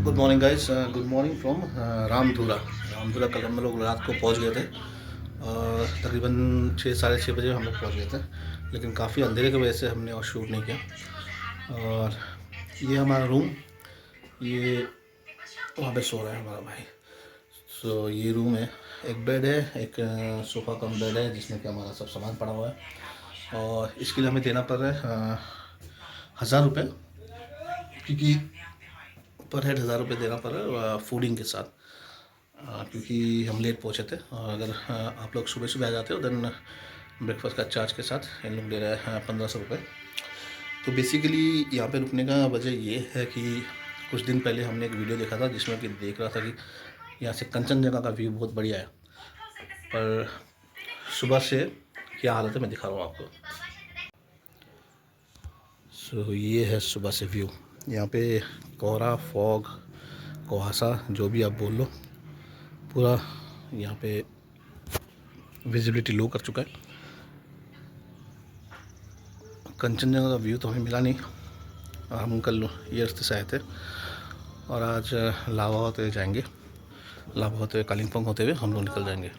Good morning guys, good morning from Ramdhura. Ramdhura कल हम लोग रात को पहुंच गए थे और तकरीबन 6 साढ़े 6 बजे हम लोग पहुंच गए थे, लेकिन काफ़ी अंधेरे की वजह से हमने और शूट नहीं किया। और ये हमारा रूम, ये वहाँ पे सो रहा है हमारा भाई। सो ये रूम है, एक बेड है, एक सोफ़ा कम बेड है जिसमें कि हमारा सब सामान पड़ा हुआ है। और इसके लिए हमें देना पड़ रहा है 1000 रुपये, क्योंकि पर हेड 1000 रुपये देना पड़ रहा है फूडिंग के साथ। क्योंकि हम लेट पहुँचे थे और अगर आप लोग सुबह सुबह आ जाते हो देन ब्रेकफास्ट का चार्ज के साथ इन लोग ले रहे हैं 1500 रुपये। तो बेसिकली यहाँ पे रुकने का वजह ये है कि कुछ दिन पहले हमने एक वीडियो देखा था जिसमें कि देख रहा था कि यहाँ से कंचनजंगा का व्यू बहुत बढ़िया है, पर सुबह से क्या हालत है मैं दिखा रहा हूँ आपको। सो ये है सुबह से व्यू। यहाँ पे कोहरा, फॉग, कुहासा, जो भी आप बोल लो, पूरा यहाँ पे विजिबिलिटी लो कर चुका है। कंचनजंगा का व्यू तो हमें मिला नहीं, हम कल ये रास्ते से आए थे और आज लावा होते हुए जाएंगे, लावा होते हुए कालिम्पोंग होते हुए हम लोग निकल जाएंगे।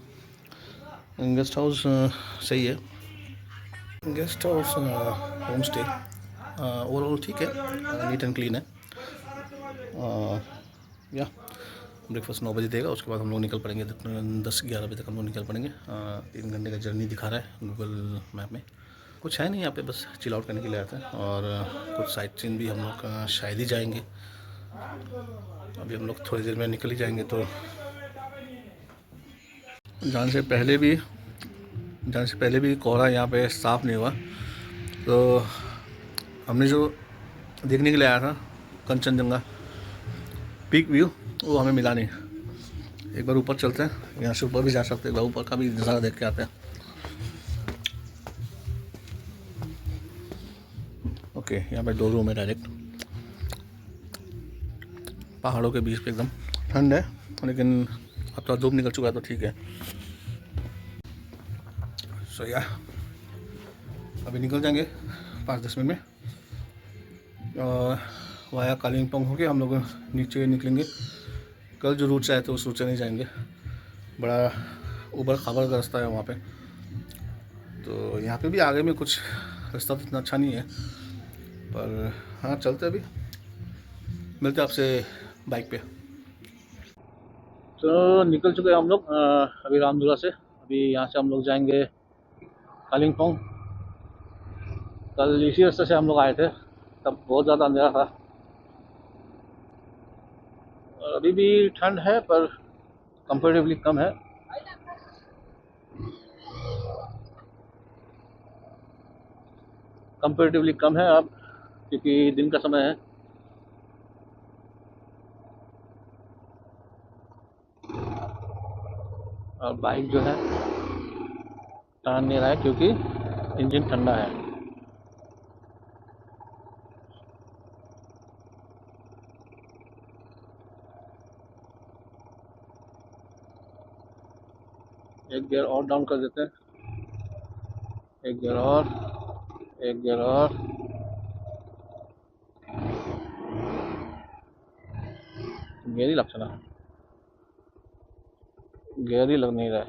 गेस्ट हाउस सही है, guest house home stay overall ठीक है, नीट एंड क्लीन है। या ब्रेकफास्ट 9 बजे देगा, उसके बाद हम लोग निकल पड़ेंगे 10-11 बजे तक हम लोग निकल पड़ेंगे। 3 घंटे का जर्नी दिखा रहा है गूगल मैप में। कुछ है नहीं यहाँ पे, बस चिल आउट करने के लिए आते हैं और कुछ साइट सीन भी हम लोग शायद ही जाएंगे। अभी हम लोग थोड़ी देर में निकल ही जाएंगे। तो जाने से पहले भी कोहरा यहाँ पे साफ़ नहीं हुआ, तो हमने जो देखने के लिए आया था कंचनजंगा पीक व्यू, वो हमें मिला नहीं। एक बार ऊपर चलते हैं, यहाँ से ऊपर भी जा सकते हैं, एक बार ऊपर का भी नज़ारा देख के आते हैं। ओके, यहाँ पे 2 रूम है डायरेक्ट, पहाड़ों के बीच पे, एकदम ठंड है, लेकिन अब तो धूप निकल चुका है तो ठीक है। सो या अभी निकल जाएंगे 5-10 मिनट में और वाया कालिम्पोंग होके हम लोग नीचे निकलेंगे। कल जो रूट से आए थे उस रूट से नहीं जाएंगे, बड़ा ऊबड़ खाबड़ का रास्ता है वहाँ पे। तो यहाँ पे भी आगे में कुछ रास्ता तो इतना अच्छा नहीं है, पर हाँ चलते अभी मिलते हैं आपसे बाइक पे। तो निकल चुके हैं हम लोग अभी रामधुरा से। अभी यहाँ से हम लोग जाएंगे कालिम्पोंग। कल इसी रास्ते से हम लोग आए थे, तब बहुत ज़्यादा अंधेरा था और अभी भी ठंड है पर कंपेरेटिवली कम है। अब क्योंकि दिन का समय है। और बाइक जो है टर्न नहीं रहा है क्योंकि इंजन ठंडा है। एक गियर और डाउन कर देते हैं, एक गियर और, एक गियर और। गियर ही लग चला, गियर ही लग नहीं रहा है।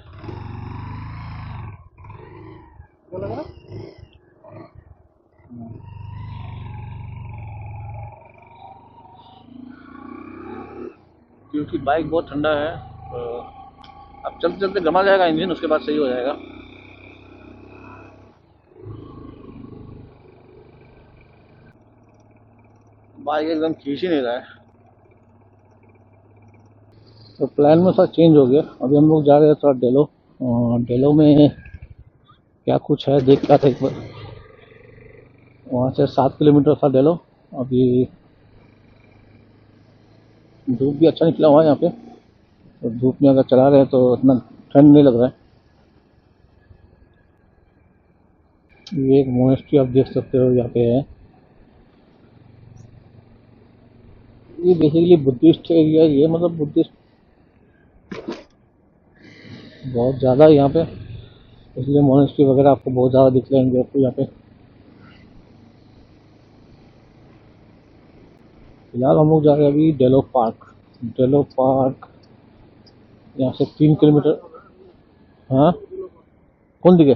वो लग रहा है? क्योंकि बाइक बहुत ठंडा है, तो अब चलते चलते गमा जाएगा इंजन, उसके बाद सही हो जाएगा। बाइक एकदम खींच ही नहीं रहा है। तो प्लान में थोड़ा चेंज हो गया, अभी हम लोग जा रहे हैं थोड़ा डेलो। डेलो में क्या कुछ है देख क्या था एक बार। वहाँ से 7 किलोमीटर था डेलो। अभी धूप भी अच्छा निकला हुआ है यहाँ पे, तो धूप में अगर चला रहे हैं तो इतना ठंड नहीं लग रहा है। ये एक मोनेस्ट्री आप देख सकते हो यहाँ पे है। ये बेसिकली बुद्धिस्ट एरिया ये, मतलब बुद्धिस्ट बहुत ज़्यादा है यहाँ पे, इसलिए मोनेस्ट्री वगैरह आपको बहुत ज़्यादा दिख जाएंगे आपको यहाँ पे। फिलहाल हम लोग जा रहे हैं अभी डेलो पार्क। डेलो पार्क यहाँ से 3 किलोमीटर। हाँ, कौन दिखे?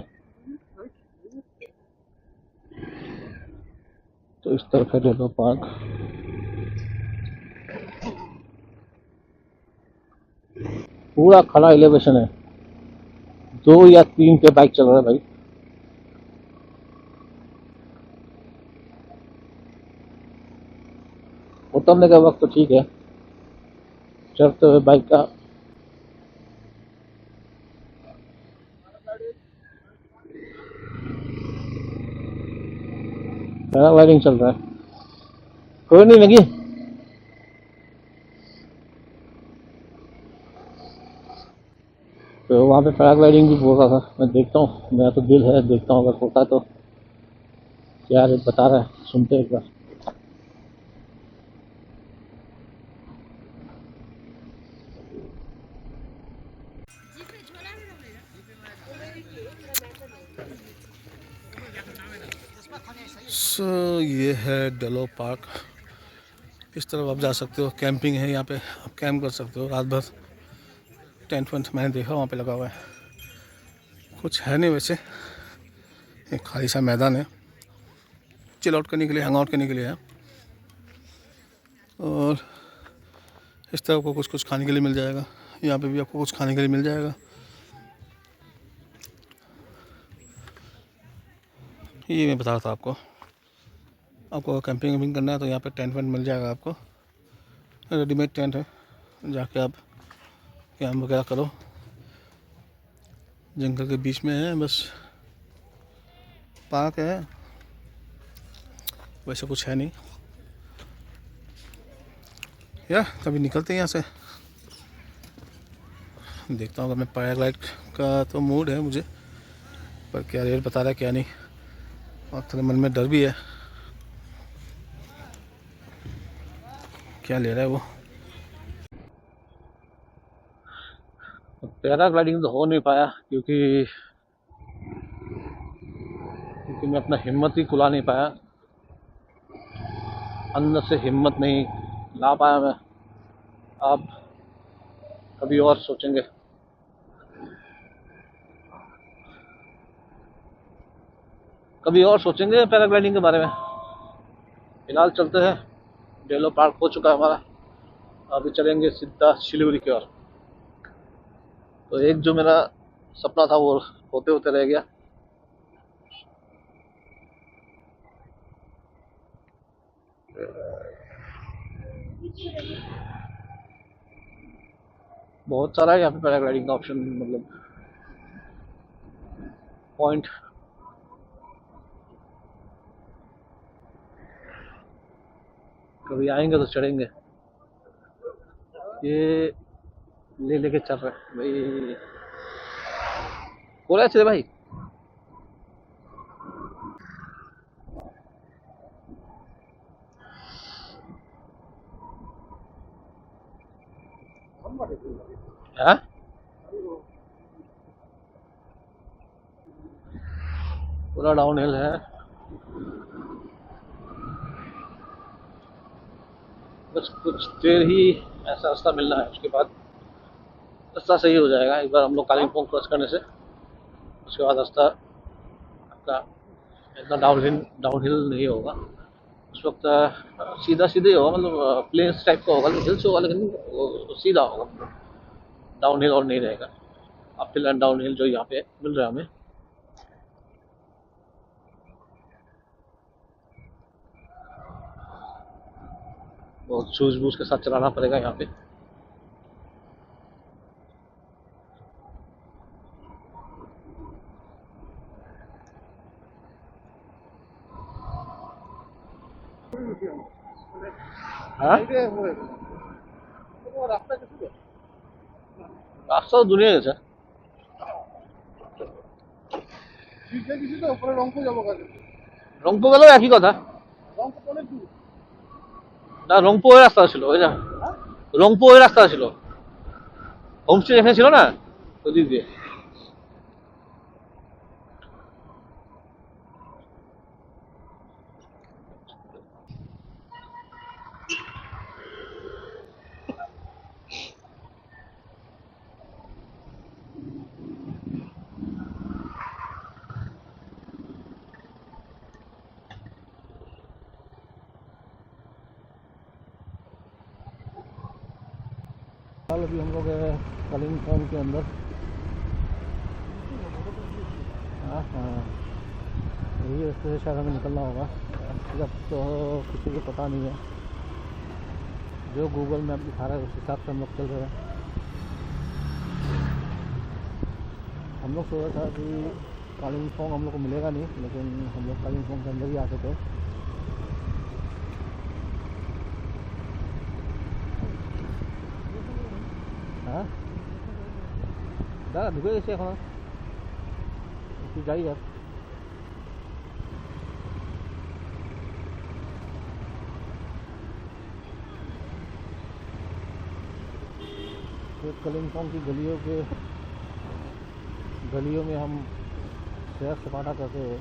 तो इस तरफ है डेलो पार्क। पूरा खड़ा एलिवेशन है, 2 या 3 पे बाइक चल रहा है भाई। उतरने का वक्त तो ठीक है, चढ़ते हुए बाइक का पैराग्लाइडिंग चल रहा है। कोई नहीं लगी तो वहाँ पे पैराग्लाइडिंग भी बोल रहा था। मैं देखता हूँ, मेरा तो दिल है, देखता हूँ अगर होता तो। क्या रेट बता रहा है, सुनते हैं एक बार। ये है डेलो पार्क। इस तरफ आप जा सकते हो, कैंपिंग है यहाँ पे, आप कैंप कर सकते हो रात भर। टेंट वेंट मैंने देखा वहाँ पे लगा हुआ है, कुछ है नहीं वैसे, एक खाली सा मैदान है, चिल आउट करने के लिए, हैंग आउट करने के लिए है। और इस तरफ को कुछ कुछ खाने के लिए मिल जाएगा, यहाँ पे भी आपको कुछ खाने के लिए मिल जाएगा। ये मैं बता रहा था आपको कैंपिंग वैम्पिंग करना है तो यहाँ पे टेंट वेंट मिल जाएगा आपको, रेडीमेड टेंट है, जाके आप कैंप वगैरह करो। जंगल के बीच में है, बस पार्क है, वैसे कुछ है नहीं। या कभी निकलते हैं यहाँ से, देखता हूँ अगर मैं पैराग्लाइड का तो मूड है मुझे, पर क्या रेट बता रहा है क्या नहीं, और थोड़ा मन में डर भी है क्या ले रहा है वो। पैराग्लाइडिंग तो हो नहीं पाया क्योंकि मैं अपना हिम्मत ही कुला नहीं पाया, अंदर से हिम्मत नहीं ला पाया मैं। अब कभी और सोचेंगे। पैराग्लाइडिंग के बारे में। फिलहाल चलते हैं, डेलो पार्क हो चुका है हमारा, अभी चलेंगे सीधा सिलीगुड़ी की ओर। तो एक जो मेरा सपना था वो होते होते रह गया। बहुत सारा है यहाँ पे पैराग्लाइडिंग का ऑप्शन, मतलब पॉइंट। कभी आएंगे तो चढ़ेंगे। ये लेके चल रहे हैं भाई, बोला चले भाई। हाँ, पूरा डाउन हिल है, बस कुछ देर ही ऐसा रास्ता मिलना है, उसके बाद रास्ता सही हो जाएगा। एक बार हम लोग कालिम्पोंग क्रॉस करने से उसके बाद रास्ता आपका इतना डाउन हिल नहीं होगा उस वक्त, सीधा सीधे होगा, मतलब प्लेन्स टाइप का होगा, हिल्स होगा लेकिन वो सीधा होगा, डाउन हिल और नहीं रहेगा। Up hill and down hill जो यहाँ पे मिल रहा है हमें। बहुत सूझ बूझ के साथ चलाना पड़ेगा यहाँ पे। हाँ? রাস্তা তো দুনিয়া গেছে। রংপুর গেলেও একই কথা। না, রংপুর ওই রাস্তা ছিল, ওই না, রংপুর ওই রাস্তা ছিল, হোমস্টে এখানে ছিল না ওই দিক দিয়ে। फिलहाल अभी हम लोग कलिम्पोंग के अंदर। हाँ हाँ, यही रास्ते से शायद हमें निकलना होगा। जब तो किसी को पता नहीं है, जो गूगल मैप दिखा रहा है उस हिसाब से हम लोग चल रहे हैं। हम लोग सोचा था कि कालिम्पोंग हम लोग को मिलेगा नहीं, लेकिन हम लोग कालिम्पोंग के अंदर ही आ चुके। हाँ दादा ढुके कैसे এখন একটু যাই আর। कालिम्पोंग की गलियों में हम सैर सपाटा करते हुए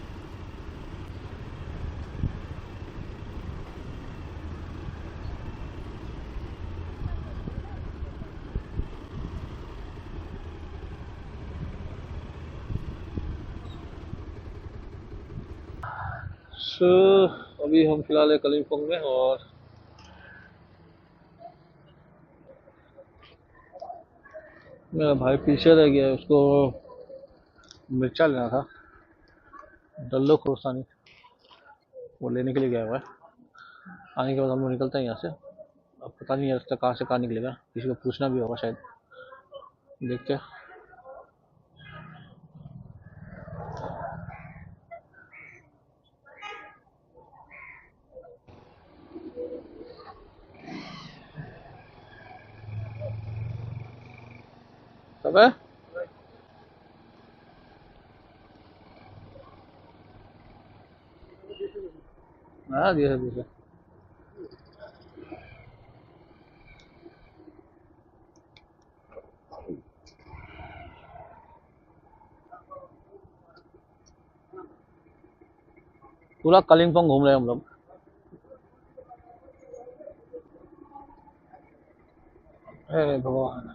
अभी हम फिलहाल है कालिम्पोंग में, और मेरा भाई पीछे रह गया है, उसको मिर्चा लेना था, डल्लो खुरसानी, वो लेने के लिए गया हुआ है। आने के बाद हम लोग निकलते हैं यहाँ से। अब पता नहीं है रास्ता कहाँ से कहाँ निकलेगा, किसी को पूछना भी होगा शायद, देखते हैं। सब है हाँ धीरे धीरे। पूरा कालिम्पोंग घूम रहे हैं हम लोग। हे भगवान,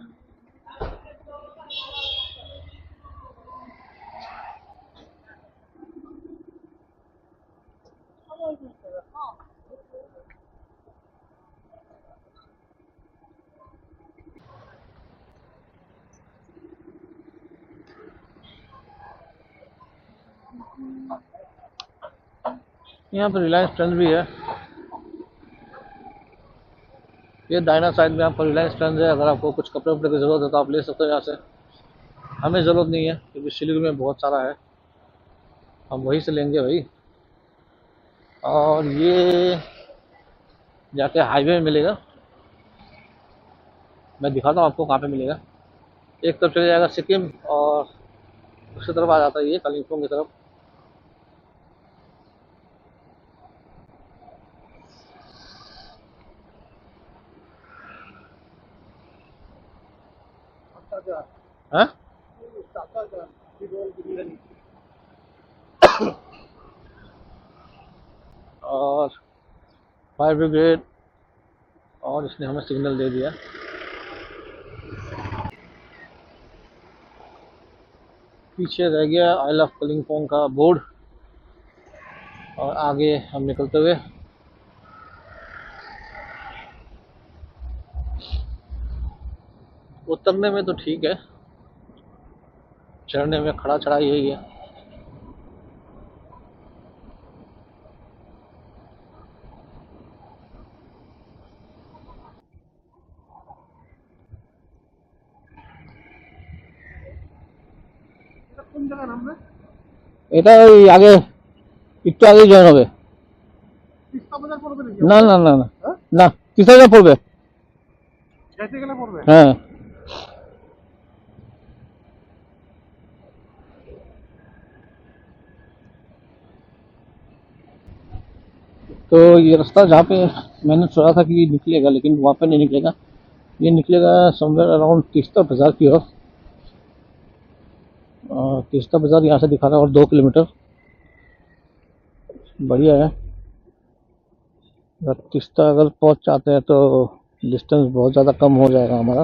यहाँ पर रिलायंस ट्रेंड्स भी है। ये दाहिना साइड में यहाँ पर रिलायंस ट्रेंड्स है। अगर आपको कुछ कपड़े वपड़े की ज़रूरत है तो आप ले सकते हो यहाँ से। हमें ज़रूरत नहीं है क्योंकि सिलीगुड़ी में बहुत सारा है, हम वहीं से लेंगे भाई। और ये जाके हाईवे में मिलेगा, मैं दिखाता हूँ आपको कहाँ पे मिलेगा। एक तरफ चले जाएगा सिक्किम और दूसरी तरफ आ जाता है ये कालिम्पोंग की तरफ। हाँ और फायर ब्रिगेड, और इसने हमें सिग्नल दे दिया। पीछे रह गया आई लव कालिम्पोंग का बोर्ड, और आगे हम निकलते हुए। उतरने में तो ठीक है, चढ़ने में खड़ा चढ़ाई यही है। এটা ওই আগে একটু আগেই জয়েন হবে। না না না না না, তিস্তা বাজার পড়বে, হ্যাঁ। तो ये रास्ता जहाँ पे मैंने सोचा था कि निकलेगा, लेकिन वहाँ पे नहीं निकलेगा, ये निकलेगा समवेयर अराउंड तीस्ता बाजार की ओर। तीस्ता बाजार यहाँ से दिखा रहा है और 2 किलोमीटर, बढ़िया है। तीस्ता अगर पहुँच जाते हैं तो डिस्टेंस बहुत ज़्यादा कम हो जाएगा हमारा।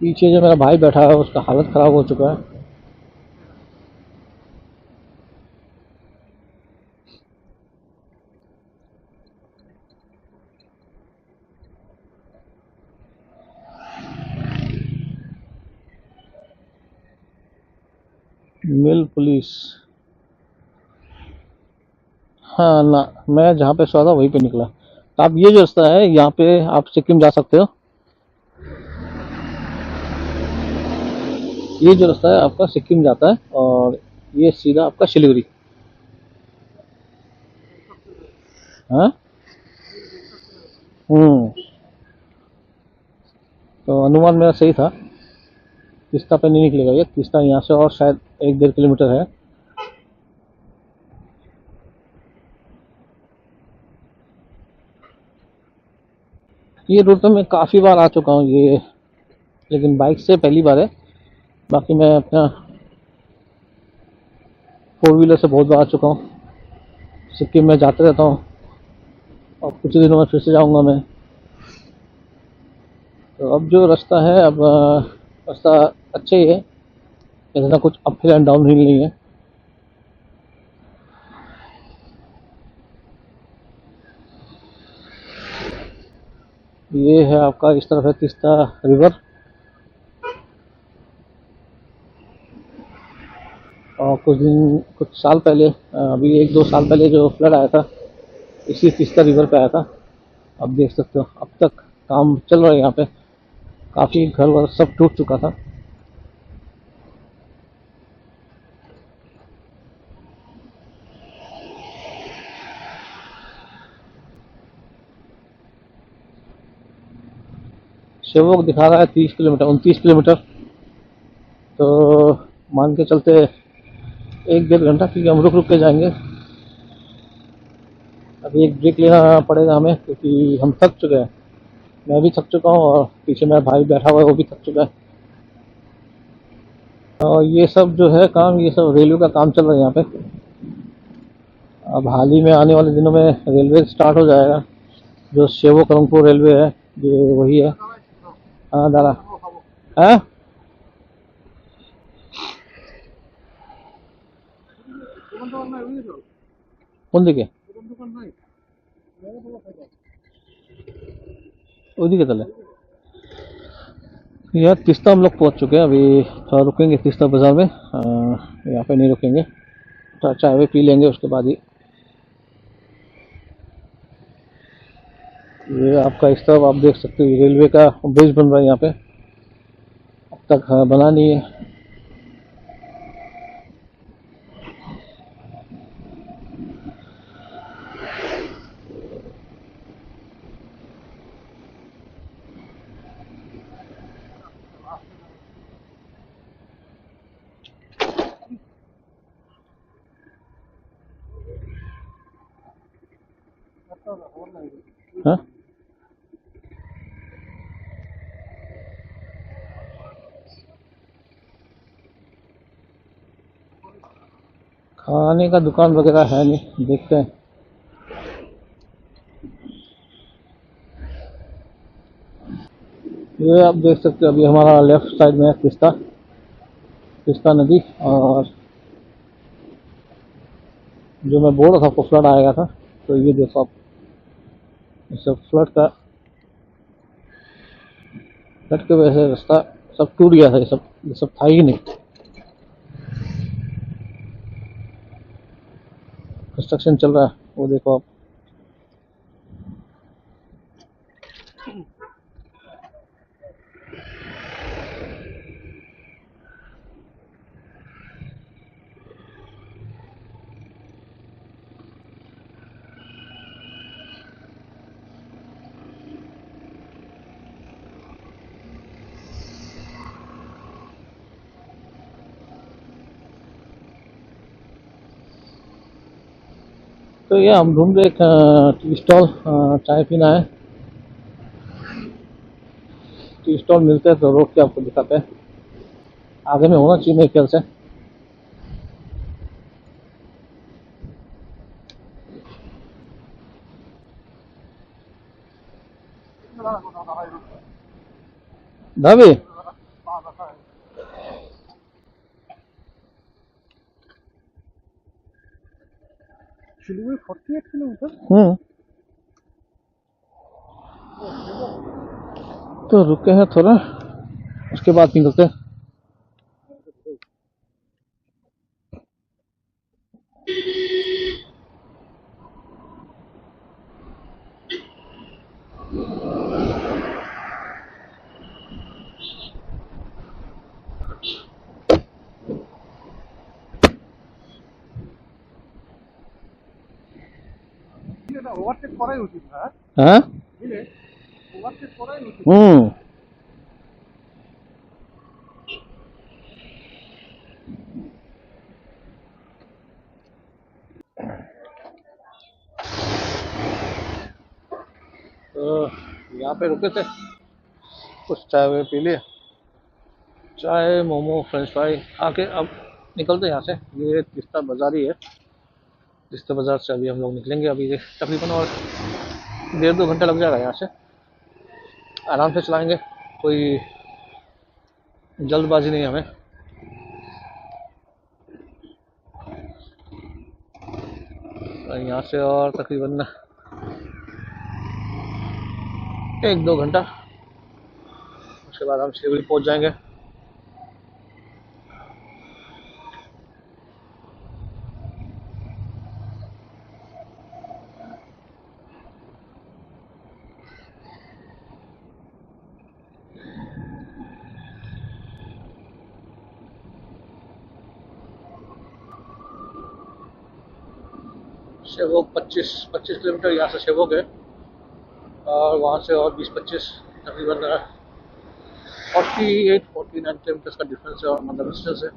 पीछे जो मेरा भाई बैठा है उसका हालत ख़राब हो चुका है। मिल पुलिस। हाँ ना, मैं जहाँ पे सो था वहीं पे निकला। तो आप ये जो रास्ता है यहाँ पे आप सिक्किम जा सकते हो। ये जो रास्ता है आपका सिक्किम जाता है और ये सीधा आपका सिलीगुड़ी। हाँ। हम्म। तो अनुमान मेरा सही था, तीस्ता पे नहीं निकलेगा ये। तीस्ता यहाँ से और शायद 1-1.5 किलोमीटर है। ये रूट पे मैं काफ़ी बार आ चुका हूँ ये, लेकिन बाइक से पहली बार है। बाकी मैं अपना 4 व्हीलर से बहुत बार आ चुका हूँ। सिक्किम में जाते रहता हूँ और कुछ दिनों में फिर से जाऊँगा मैं। तो अब जो रास्ता है, अब रास्ता अच्छा ही है, इतना कुछ up hill and down hill नहीं है। ये है आपका, इस तरफ है तीस्ता रिवर। और कुछ साल पहले, अभी 1-2 साल पहले जो फ्लड आया था, इसी तीस्ता रिवर पे आया था। अब देख सकते हो अब तक काम चल रहा है यहाँ पे। काफ़ी घर वर सब टूट चुका था। सेवक दिखा रहा है 30 किलोमीटर, 29 किलोमीटर। तो मान के चलते 1-1.5 घंटा, क्योंकि हम रुक रुक के जाएंगे। अभी एक ब्रेक लेना पड़ेगा हमें, क्योंकि हम थक चुके हैं। मैं भी थक चुका हूँ और पीछे मेरा भाई बैठा हुआ है, वो भी थक चुका है। और ये सब जो है काम, ये सब रेलवे का काम चल रहा है यहाँ पे। अब हाल ही में आने वाले दिनों में रेलवे स्टार्ट हो जाएगा। जो शेवो करंगपुर रेलवे है, जो वही है। हाँ दादा। हाँ। কোন দিকে? ওইদিকে তাহলে। यार तीस्ता हम लोग पहुंच चुके हैं। अभी थोड़ा रुकेंगे तीस्ता बाजार में, यहाँ पे नहीं रुकेंगे। तो चाय भी पी लेंगे उसके बाद ही। ये आपका इस तरफ आप देख सकते हो, रेलवे का ब्रिज बन रहा है यहाँ पे। अब तक बना नहीं है। हाँ? खाने का दुकान वगैरह है नहीं, देखते हैं। ये आप देख सकते हो, अभी हमारा लेफ्ट साइड में है तीस्ता, तीस्ता नदी। और जो मैं बोल रहा था आपको फ्लड आएगा था, तो ये देखो आप, ये सब फ्लड की वजह से रास्ता सब टूट गया था। ये सब था ही नहीं। कंस्ट्रक्शन चल रहा है, वो देखो आप। तो ये हम ढूंढ रहे एक टी स्टॉल, चाय पीना है। टी स्टॉल मिलते हैं तो रोक के आपको दिखाते हैं। आगे में होना चाहिए मेरे ख्याल से। ढाबे। सिलीगुड़ी 48 किलोमीटर। तो रुके हैं थोड़ा, उसके बाद निकलते हैं। হ্যাঁ হুম तो यहाँ पे रुके थे, कुछ चाय वाय पी लिए, चाय मोमो फ्रेंच फ्राई आके अब निकलते हैं यहाँ से। ये तीस्ता बाजार ही है, तीस्ता बाजार से अभी हम लोग निकलेंगे। अभी तकरीबन और 1.5-2 घंटा लग जाएगा यहाँ से, आराम से चलाएंगे, कोई जल्दबाजी नहीं है हमें। यहाँ से और तकरीबन 1-2 घंटा, उसके बाद हम शिवरी पहुँच जाएंगे। शेवोक 25 किलोमीटर यहाँ से शेवोक है, और वहाँ से और 20-25 तकरीबन 48-49 किलोमीटर का डिफरेंस है, और मतलब डिस्टेंस है।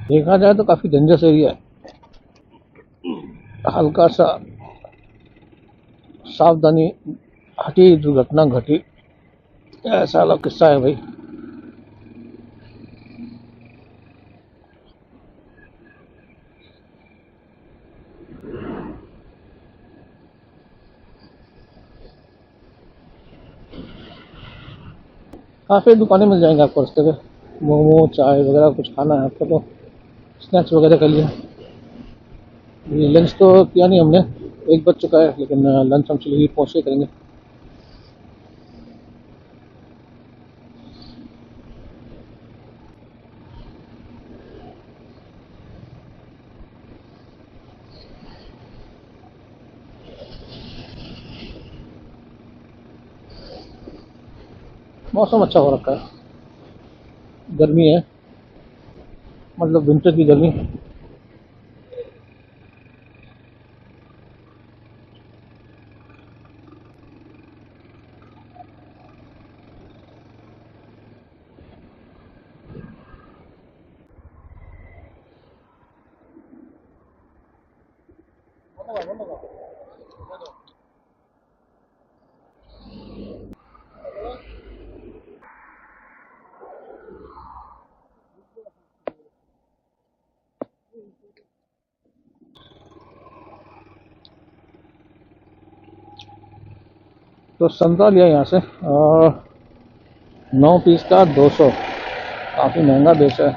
देखा जाए तो काफ़ी डेंजरस एरिया है, हल्का सा सावधानी हटी दुर्घटना घटी, ऐसा वाला किस्सा है भाई। काफ़ी दुकानें मिल जाएंगे आपको रास्ते पे, मोमो चाय वगैरह कुछ खाना है आपको तो स्नैक्स वगैरह कर लिया। लंच तो किया नहीं हमने, 1 बज चुका है, लेकिन लंच हम चलिए पहुँच के करेंगे। मौसम अच्छा हो रखा है, गर्मी है, मतलब विंटर की गर्मी। तो संतरा लिया यहाँ से, और 9 पीस का 200, काफ़ी महंगा बेचा है,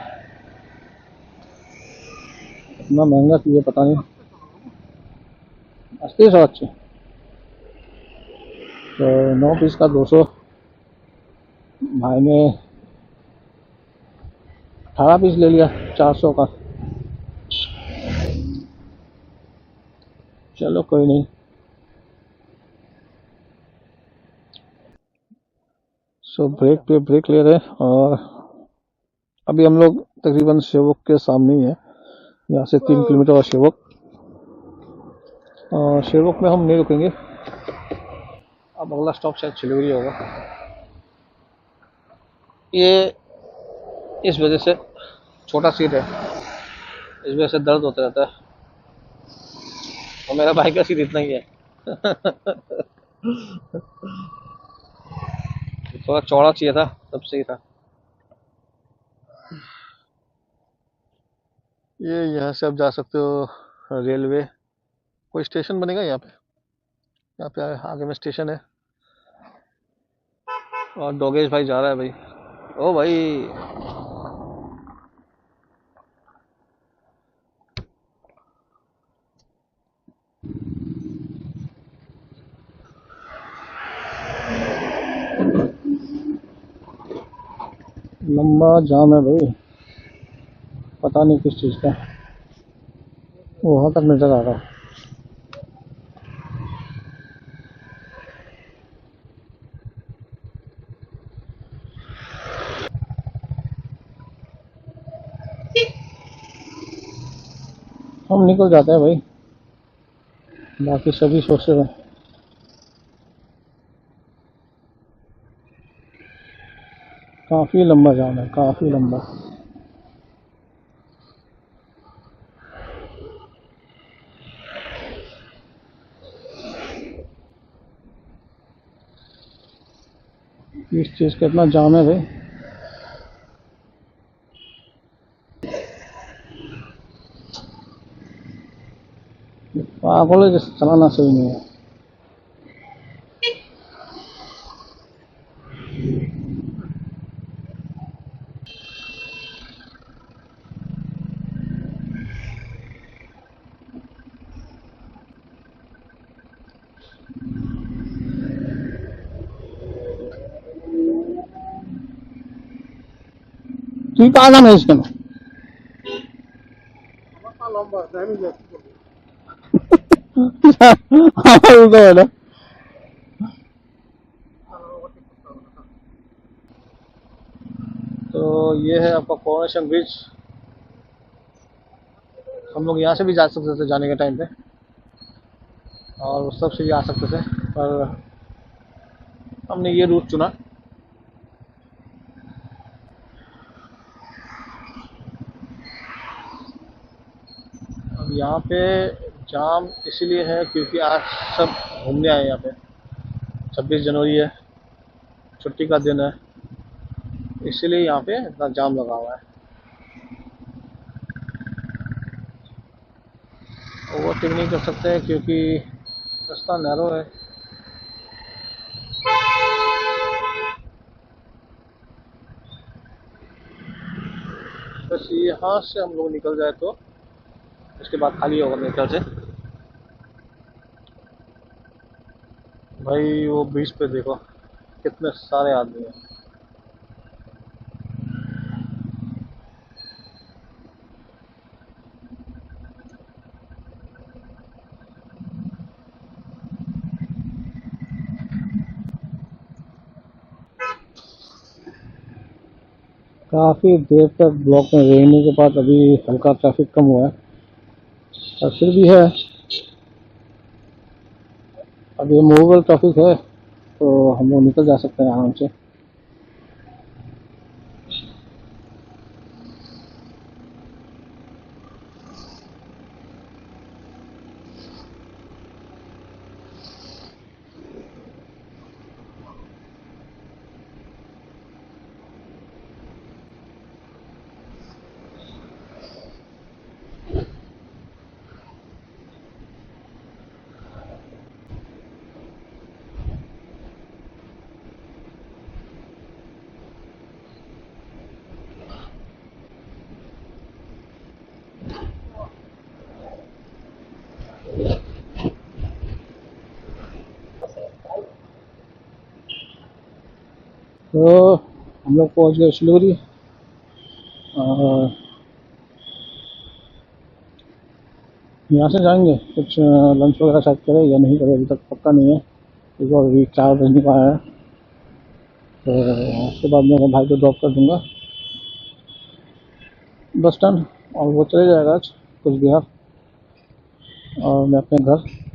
इतना महंगा चीज़ पता नहीं। 80 अच्छे, तो 9 पीस का 200, भाई ने 18 पीस ले लिया 400 का। चलो कोई नहीं। सो ब्रेक पे ब्रेक ले रहे हैं, और अभी हम लोग तकरीबन शेवक के सामने ही है, यहाँ से 3 किलोमीटर और शेवक। शेवक में हम नहीं रुकेंगे, अब अगला स्टॉप शायद सिलीगुड़ी होगा। ये इस वजह से छोटा सीट है, इस वजह से दर्द होता रहता है, और मेरा बाइक का सीट इतना ही है। थोड़ा चौड़ा चाहिए था, तब सही था। ये यहाँ से आप जा सकते हो रेलवे, कोई स्टेशन बनेगा यहाँ पे आगे में स्टेशन है। और डोगेश भाई जा रहा है भाई, ओ भाई लंबा जाम है भाई, पता नहीं किस चीज़ का, वहाँ तक नज़र आ रहा है। हम निकल जाते हैं भाई, बाकी सभी सोच रहे हैं। काफ़ी लंबा जाम है, काफ़ी लंबा। इस चीज़ का इतना जाम है भाई, पागल है, जैसे चलाना सही नहीं है। তুই পাগল হয়েছিস কেন? আমার উল্টো হয় না। तो ये है आपका कोरोनेशन ब्रिज। हम लोग यहाँ से भी जा सकते थे जाने के टाइम पे, और उस सब से भी आ सकते थे, पर हमने ये रूट चुना। अब यहाँ पे जाम इसीलिए है क्योंकि आज सब घूमने आए हैं यहाँ पे। 26 जनवरी है, छुट्टी का दिन है, इसीलिए यहाँ पे इतना जाम लगा हुआ है। ओवरटेक नहीं कर सकते क्योंकि रास्ता नैरो है। बस यहाँ से हम लोग निकल जाए तो उसके बाद खाली होगा मेरे ख्याल से। भाई वो ब्रिज पे देखो कितने सारे आदमी हैं। काफ़ी देर तक ब्लॉक में रहने के बाद अभी हल्का ट्रैफिक कम हुआ है, और फिर भी है। अब ये मूवेबल ट्रैफिक है तो हम लोग निकल जा सकते हैं आराम से। तो हम लोग पहुँच गए सिलीगुड़ी, और यहाँ से जाएंगे कुछ लंच वगैरह शायद करें या नहीं करें, अभी तक पक्का नहीं है क्योंकि अभी 4 बजने का आया है। तो उसके बाद मैं अपने भाई को ड्रॉप कर दूँगा बस स्टैंड, और वो चले जाएगा आज कुछ बिहार, और मैं अपने घर